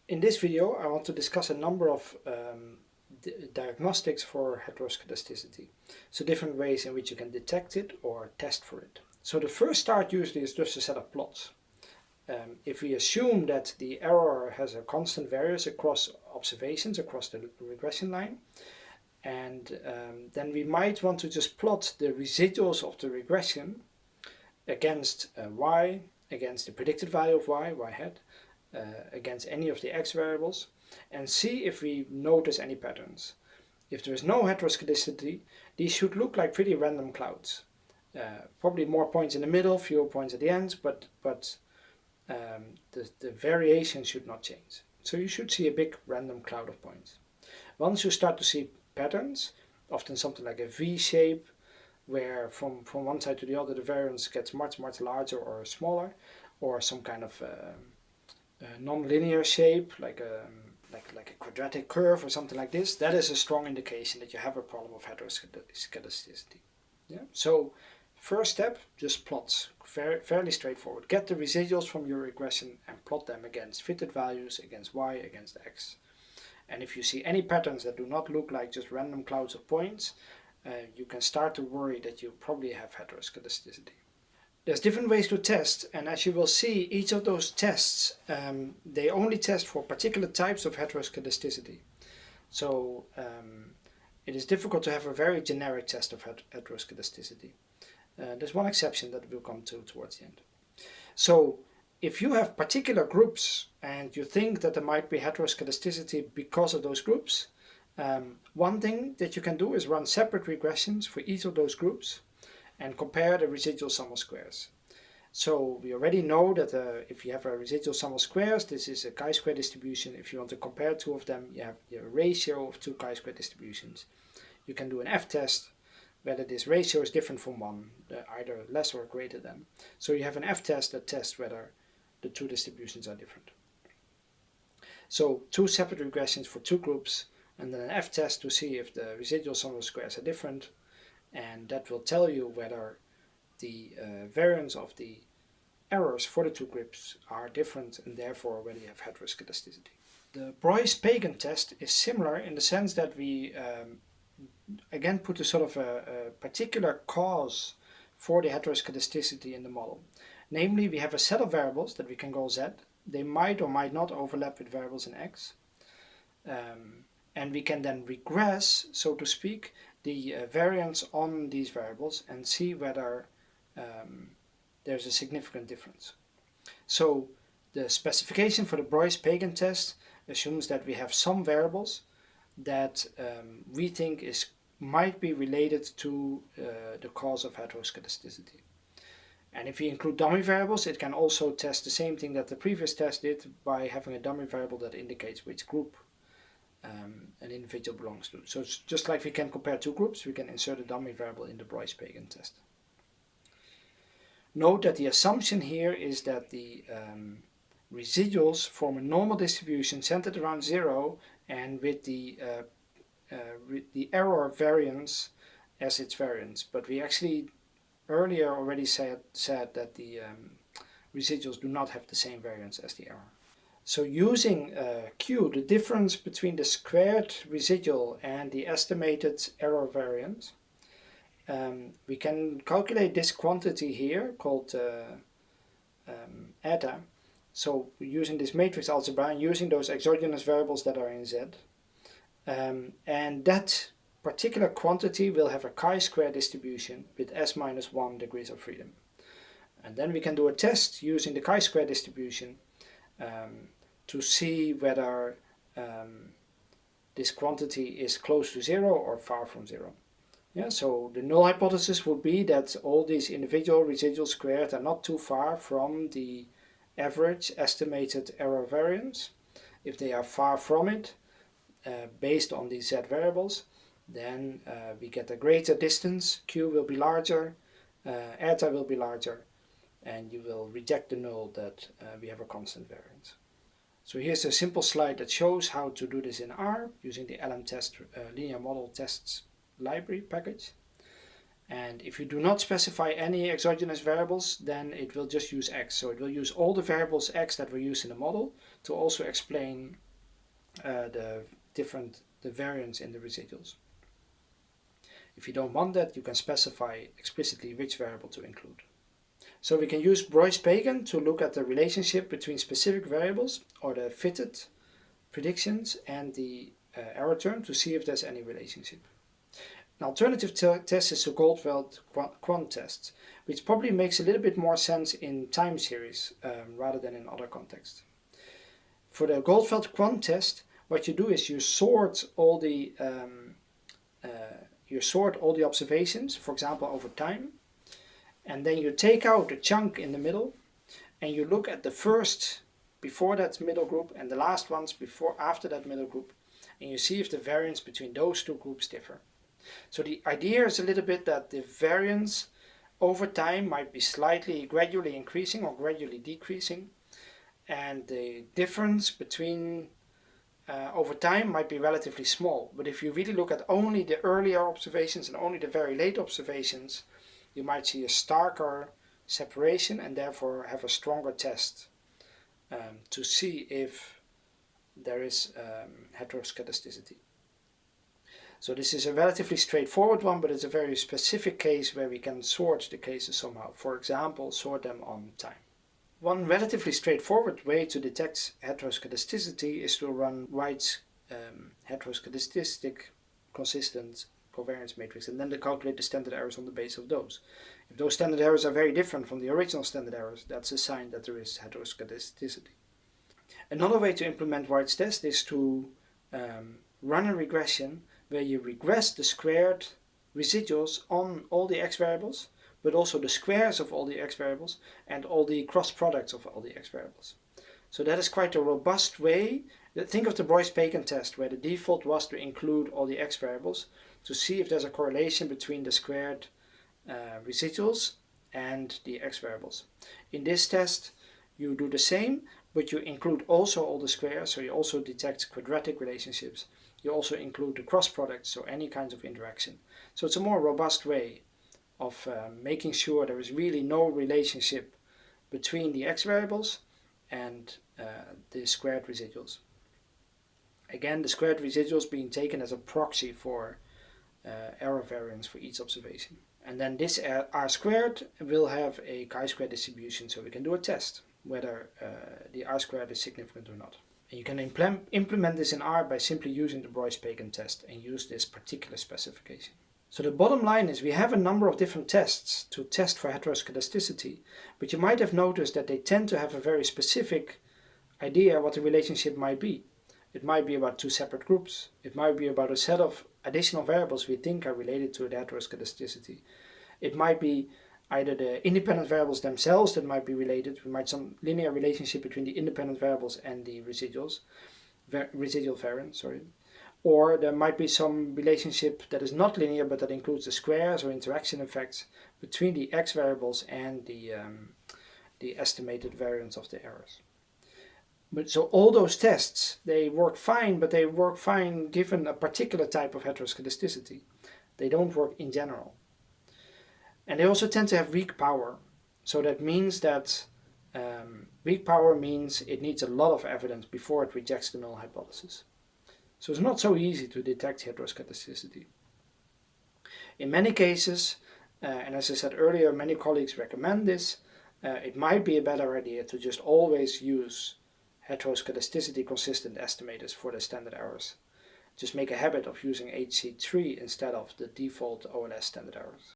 In this video, I want to discuss a number of diagnostics for heteroskedasticity. So different ways in which you can detect it or test for it. So the first start usually is just a set of plots. If we assume that the error has a constant variance across observations, across the regression line, and then we might want to just plot the residuals of the regression against y, against the predicted value of y hat, against any of the x variables, and see if we notice any patterns. If there is no heteroskedasticity, these should look like pretty random clouds. Probably more points in the middle, fewer points at the ends, but the variation should not change. So you should see a big random cloud of points. Once you start to see patterns, often something like a V shape, where from one side to the other the variance gets much larger or smaller, or some kind of non-linear shape, like a quadratic curve or something like this, that is a strong indication that you have a problem of heteroskedasticity. Yeah. So first step, just plots. Fairly straightforward. Get the residuals from your regression and plot them against fitted values, against y, against x. And if you see any patterns that do not look like just random clouds of points, you can start to worry that you probably have heteroskedasticity. There's different ways to test, and as you will see, each of those tests, they only test for particular types of heteroskedasticity. So it is difficult to have a very generic test of heteroskedasticity. There's one exception that we'll come to towards the end. So if you have particular groups and you think that there might be heteroskedasticity because of those groups, one thing that you can do is run separate regressions for each of those groups and compare the residual sum of squares. So we already know that if you have a residual sum of squares, this is a chi-square distribution. If you want to compare two of them, you have a ratio of two chi-square distributions. You can do an f-test, whether this ratio is different from 1, either less or greater than. So you have an f-test that tests whether the two distributions are different. So two separate regressions for two groups, and then an f-test to see if the residual sum of squares are different, and that will tell you whether the variance of the errors for the two groups are different and therefore whether you have heteroskedasticity. The Breusch-Pagan test is similar in the sense that we again put a sort of a particular cause for the heteroskedasticity in the model. Namely, we have a set of variables that we can call z. They might or might not overlap with variables in x. And we can then regress, so to speak, the variance on these variables and see whether there's a significant difference. So the specification for the Breusch-Pagan test assumes that we have some variables that we think might be related to the cause of heteroskedasticity. And if we include dummy variables, it can also test the same thing that the previous test did by having a dummy variable that indicates which group an individual belongs to. So it's just like we can compare two groups, we can insert a dummy variable in the Breusch-Pagan test. Note that the assumption here is that the residuals form a normal distribution centered around 0 and with the error variance as its variance. But we actually earlier already said that the residuals do not have the same variance as the error. So using Q, the difference between the squared residual and the estimated error variance, we can calculate this quantity here called eta. So using this matrix algebra and using those exogenous variables that are in Z. And that particular quantity will have a chi-square distribution with s minus 1 degrees of freedom. And then we can do a test using the chi-square distribution to see whether this quantity is close to 0 or far from 0. Yeah, so the null hypothesis would be that all these individual residual squared are not too far from the average estimated error variance. If they are far from it, based on these z variables, then we get a greater distance, q will be larger, eta will be larger, and you will reject the null that we have a constant variance. So here's a simple slide that shows how to do this in R using the LM test linear model tests library package. And if you do not specify any exogenous variables, then it will just use x. So it will use all the variables x that were used in the model to also explain the variance in the residuals. If you don't want that, you can specify explicitly which variable to include. So we can use Breusch-Pagan to look at the relationship between specific variables or the fitted predictions and the error term to see if there's any relationship. An alternative test is the Goldfeld-Quandt test, which probably makes a little bit more sense in time series rather than in other contexts. For the Goldfeld-Quandt test, what you do is you sort all the observations, for example, over time, and then you take out a chunk in the middle, and you look at the first before that middle group and the last ones after that middle group, and you see if the variance between those two groups differ. So the idea is a little bit that the variance over time might be slightly gradually increasing or gradually decreasing, and the difference between over time might be relatively small. But if you really look at only the earlier observations and only the very late observations, you might see a starker separation and therefore have a stronger test to see if there is heteroskedasticity. So this is a relatively straightforward one, but it's a very specific case where we can sort the cases somehow. For example, sort them on time. One relatively straightforward way to detect heteroskedasticity is to run White's heteroskedastic consistent covariance matrix and then to calculate the standard errors on the basis of those. If those standard errors are very different from the original standard errors, that's a sign that there is heteroskedasticity. Another way to implement White's test is to run a regression where you regress the squared residuals on all the x variables, but also the squares of all the x variables and all the cross products of all the x variables. So that is quite a robust way. Think of the Breusch-Pagan test, where the default was to include all the x variables to see if there's a correlation between the squared residuals and the x variables. In this test, you do the same, but you include also all the squares, so you also detect quadratic relationships. You also include the cross products, so any kinds of interaction. So it's a more robust way of making sure there is really no relationship between the x variables and the squared residuals. Again, the squared residuals being taken as a proxy for error variance for each observation. And then this r squared will have a chi-square distribution, so we can do a test whether the r squared is significant or not. And you can implement this in R by simply using the Breusch-Pagan test and use this particular specification. So the bottom line is we have a number of different tests to test for heteroskedasticity, but you might have noticed that they tend to have a very specific idea what the relationship might be. It might be about two separate groups. It might be about a set of additional variables we think are related to the heteroskedasticity. It might be either the independent variables themselves that might be related. We might some linear relationship between the independent variables and the residual variance, or there might be some relationship that is not linear but that includes the squares or interaction effects between the x variables and the estimated variance of the errors. But so all those tests, they work fine, but they work fine given a particular type of heteroskedasticity. They don't work in general. And they also tend to have weak power. So that means that weak power means it needs a lot of evidence before it rejects the null hypothesis. So it's not so easy to detect heteroskedasticity. In many cases, and as I said earlier, many colleagues recommend this, it might be a better idea to just always use heteroskedasticity consistent estimators for the standard errors. Just make a habit of using HC3 instead of the default OLS standard errors.